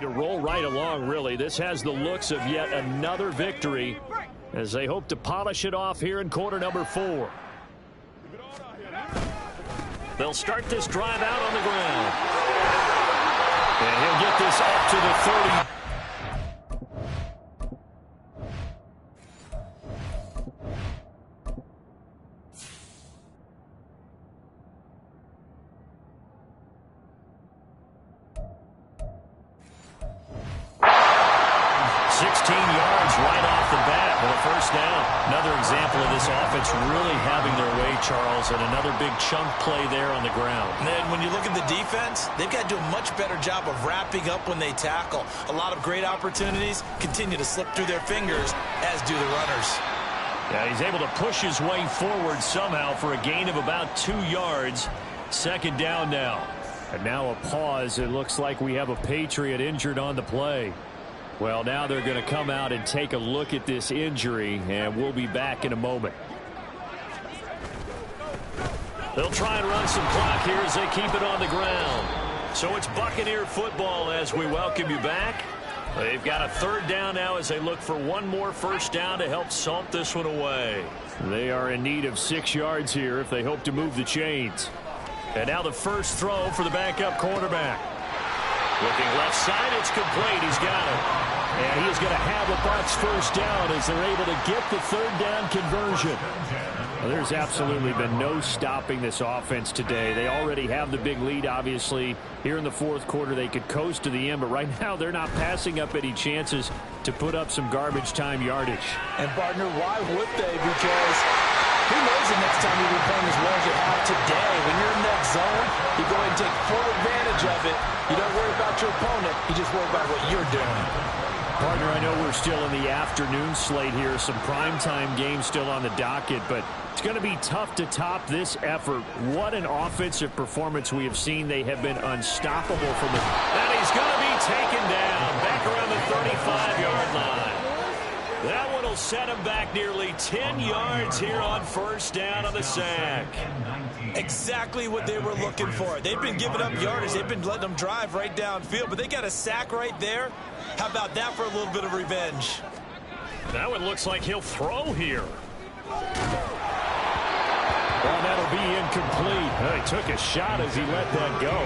To roll right along, really. This has the looks of yet another victory as they hope to polish it off here in quarter number 4. They'll start this drive out on the ground. And he'll get this up to the 30. 16 yards right off the bat with a first down. Another example of this offense really having their way, Charles, and another big chunk play there on the ground. And then when you look at the defense, they've got to do a much better job of wrapping up when they tackle. A lot of great opportunities continue to slip through their fingers, as do the runners. Yeah, he's able to push his way forward somehow for a gain of about 2 yards. Second down now. And now a pause. It looks like we have a Patriot injured on the play. Well, now they're going to come out and take a look at this injury, and we'll be back in a moment. They'll try and run some clock here as they keep it on the ground. So it's Buccaneer football as we welcome you back. They've got a third down now as they look for one more first down to help salt this one away. They are in need of 6 yards here if they hope to move the chains. And now the first throw for the backup quarterback. Looking left side, it's complete. He's got it. And he's going to have a Bucs first down as they're able to get the third down conversion. Well, there's absolutely been no stopping this offense today. They already have the big lead, obviously. Here in the fourth quarter, they could coast to the end, but right now they're not passing up any chances to put up some garbage time yardage. And, partner, why would they? Because who knows the next time you'll be playing as well as you have today. When you're in that zone, you go ahead and take full advantage of it. You don't worry about your opponent. You just worry about what you're doing. Partner, I know we're still in the afternoon slate here. Some primetime games still on the docket, but it's going to be tough to top this effort. What an offensive performance we have seen. They have been unstoppable from the... And he's going to be taken down back around the 35-yard line. That one will set him back nearly 10 yards here on first down on the sack. Exactly what they were looking for. They've been giving up yardage. They've been letting them drive right downfield, but they got a sack right there. How about that for a little bit of revenge? That one looks like he'll throw here. Well, that'll be incomplete. He took a shot as he let that go.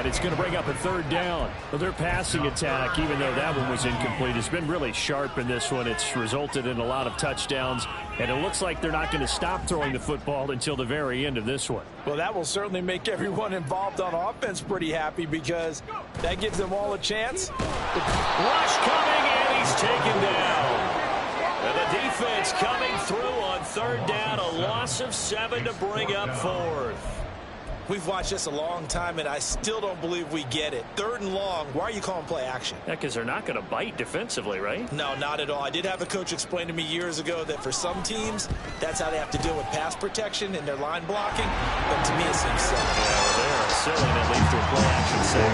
And it's going to bring up a third down. Well, their passing attack, even though that one was incomplete, has been really sharp in this one. It's resulted in a lot of touchdowns, and it looks like they're not going to stop throwing the football until the very end of this one. Well, that will certainly make everyone involved on offense pretty happy because that gives them all a chance. Rush coming, and he's taken down. And the defense coming through on third down, a loss of 7 to bring up fourth. We've watched this a long time, and I still don't believe we get it. Third and long, why are you calling play action? Yeah, because they're not going to bite defensively, right? No, not at all. I did have a coach explain to me years ago that for some teams, that's how they have to deal with pass protection and their line blocking. But to me, it seems silly. Yeah, well, they're silly that leads to a play action set.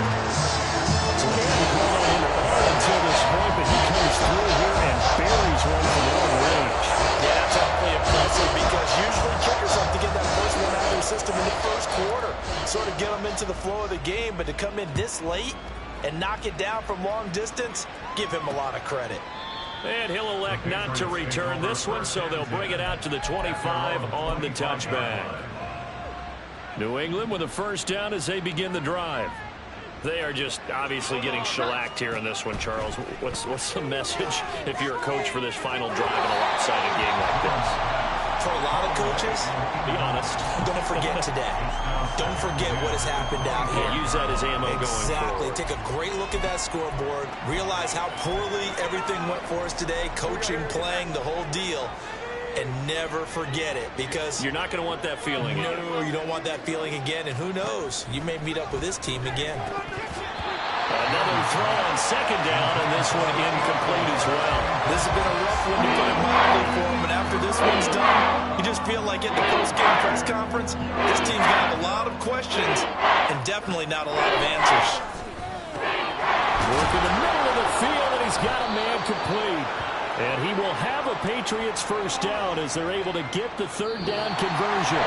So we haven't called on him at all until this point, but he comes through here and buries one from long range. Yeah, that's awfully impressive because usually kickers like to get that first one out of their system in the first quarter, sort of get them into the flow of the game, but to come in this late and knock it down from long distance, give him a lot of credit. And he'll elect not to return this one, so they'll bring it out to the 25 on the touchback. New England with a first down as they begin the drive. They are just obviously getting shellacked here in this one, Charles. What's the message if you're a coach for this final drive in a lopsided game like this? For a lot of coaches, be honest. Don't forget today. Don't forget what has happened out here. Yeah, use that as ammo going Exactly. forward. Take a great look at that scoreboard. Realize how poorly everything went for us today. Coaching, playing, the whole deal. And never forget it because you're not going to want that feeling. No, you don't want that feeling again. And who knows? You may meet up with this team again. Another throw on second down, and this one incomplete as well. This has been a rough one to put it mildly for him, but after this one's done, you just feel like at the post-game press conference, this team's going to have a lot of questions and definitely not a lot of answers. Work in the middle of the field, and he's got a man complete. And he will have a Patriots first down as they're able to get the third down conversion.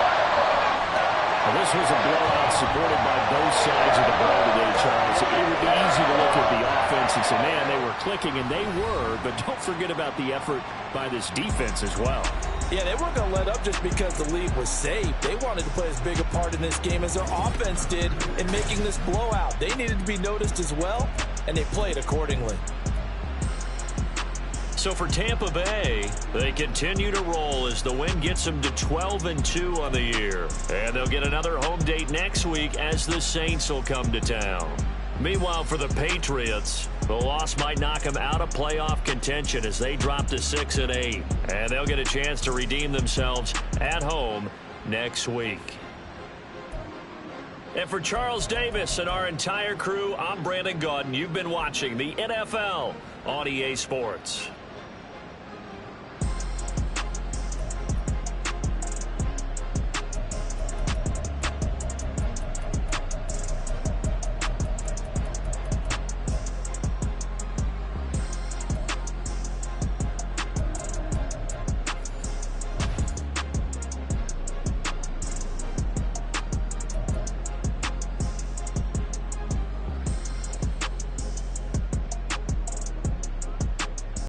Well, this was a blowout supported by both sides of the ball today, Charles. It would be easy to look at the offense and say, man, they were clicking, and they were, but don't forget about the effort by this defense as well. Yeah, they weren't going to let up just because the lead was safe. They wanted to play as big a part in this game as their offense did in making this blowout. They needed to be noticed as well, and they played accordingly. So for Tampa Bay, they continue to roll as the win gets them to 12-2 on the year. And they'll get another home date next week as the Saints will come to town. Meanwhile, for the Patriots, the loss might knock them out of playoff contention as they drop to 6-8. And they'll get a chance to redeem themselves at home next week. And for Charles Davis and our entire crew, I'm Brandon Gaudin. You've been watching the NFL on EA Sports.